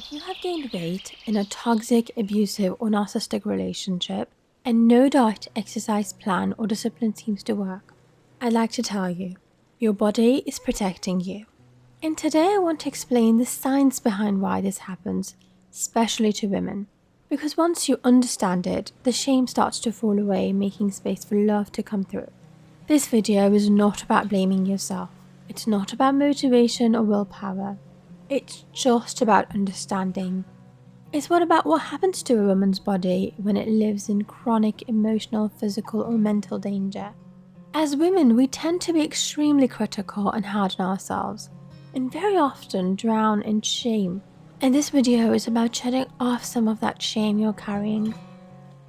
If you have gained weight in a toxic, abusive, or narcissistic relationship, and no diet, exercise plan, or discipline seems to work, I'd like to tell you, your body is protecting you. And today I want to explain the science behind why this happens, especially to women. Because once you understand it, the shame starts to fall away, making space for love to come through. This video is not about blaming yourself. It's not about motivation or willpower. It's just about understanding. It's about what happens to a woman's body when it lives in chronic emotional, physical, or mental danger. As women, we tend to be extremely critical and hard on ourselves, and very often drown in shame. And this video is about shedding off some of that shame you're carrying.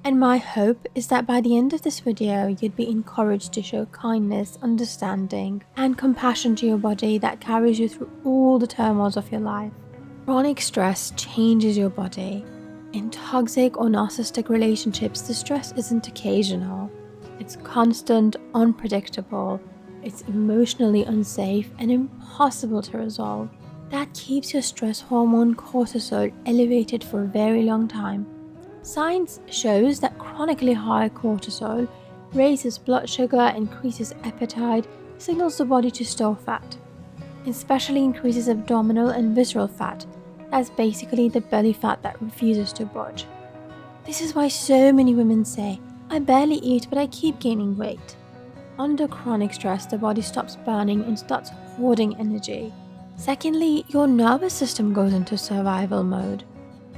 And my hope is that by the end of this video, you'd be encouraged to show kindness, understanding, and compassion to your body that carries you through all the turmoils of your life. Chronic stress changes your body. In toxic or narcissistic relationships, the stress isn't occasional. It's constant, unpredictable, it's emotionally unsafe, and impossible to resolve. That keeps your stress hormone cortisol elevated for a very long time. Science shows that chronically high cortisol raises blood sugar, increases appetite, signals the body to store fat. It especially increases abdominal and visceral fat. That's basically the belly fat that refuses to budge. This is why so many women say, I barely eat but I keep gaining weight. Under chronic stress, the body stops burning and starts hoarding energy. Secondly, your nervous system goes into survival mode.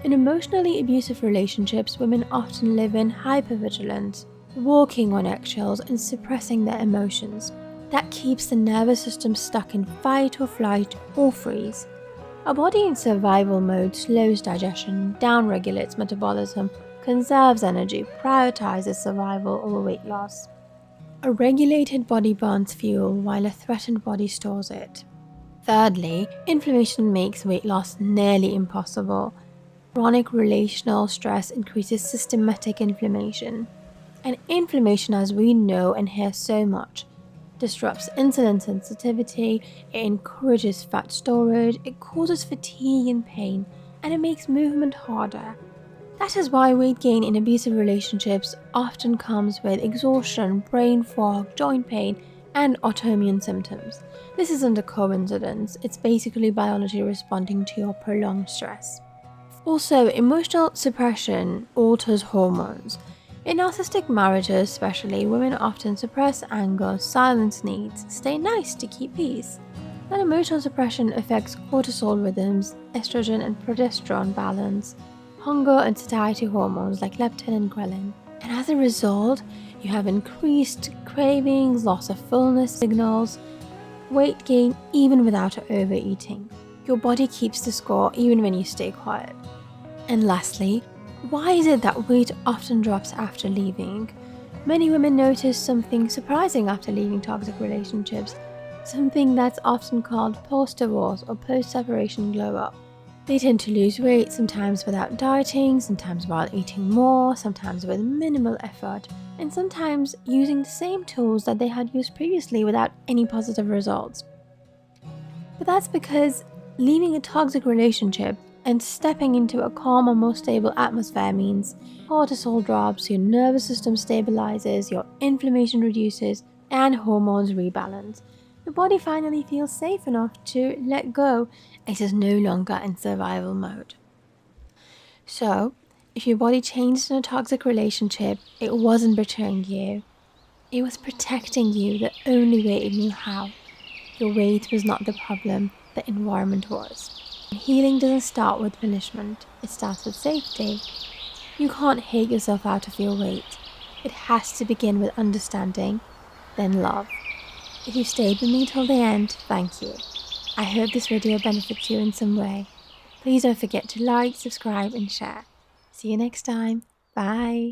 In emotionally abusive relationships, women often live in hypervigilance, walking on eggshells and suppressing their emotions. That keeps the nervous system stuck in fight or flight or freeze. A body in survival mode slows digestion, downregulates metabolism, conserves energy, prioritizes survival over weight loss. A regulated body burns fuel while a threatened body stores it. Thirdly, inflammation makes weight loss nearly impossible. Chronic relational stress increases systematic inflammation. And inflammation, as we know and hear so much, disrupts insulin sensitivity, it encourages fat storage, it causes fatigue and pain, and it makes movement harder. That is why weight gain in abusive relationships often comes with exhaustion, brain fog, joint pain, and autoimmune symptoms. This isn't a coincidence, it's basically biology responding to your prolonged stress. Also, emotional suppression alters hormones. In narcissistic marriages especially, women often suppress anger, silence needs, stay nice to keep peace. That emotional suppression affects cortisol rhythms, estrogen and progesterone balance, hunger and satiety hormones like leptin and ghrelin. And as a result, you have increased cravings, loss of fullness signals, weight gain even without overeating. Your body keeps the score even when you stay quiet. And lastly, why is it that weight often drops after leaving? Many women notice something surprising after leaving toxic relationships, something that's often called post-divorce or post-separation glow-up. They tend to lose weight, sometimes without dieting, sometimes while eating more, sometimes with minimal effort, and sometimes using the same tools that they had used previously without any positive results. But that's because leaving a toxic relationship and stepping into a calmer, more stable atmosphere means cortisol drops, your nervous system stabilizes, your inflammation reduces, and hormones rebalance. The body finally feels safe enough to let go. It is no longer in survival mode. So, if your body changed in a toxic relationship, it wasn't betraying you. It was protecting you the only way it knew how. Your weight was not the problem, the environment was. Healing doesn't start with punishment, it starts with safety. You can't hate yourself out of your weight. It has to begin with understanding, then love. If you stayed with me till the end, thank you. I hope this video benefits you in some way. Please don't forget to like, subscribe, and share. See you next time. Bye.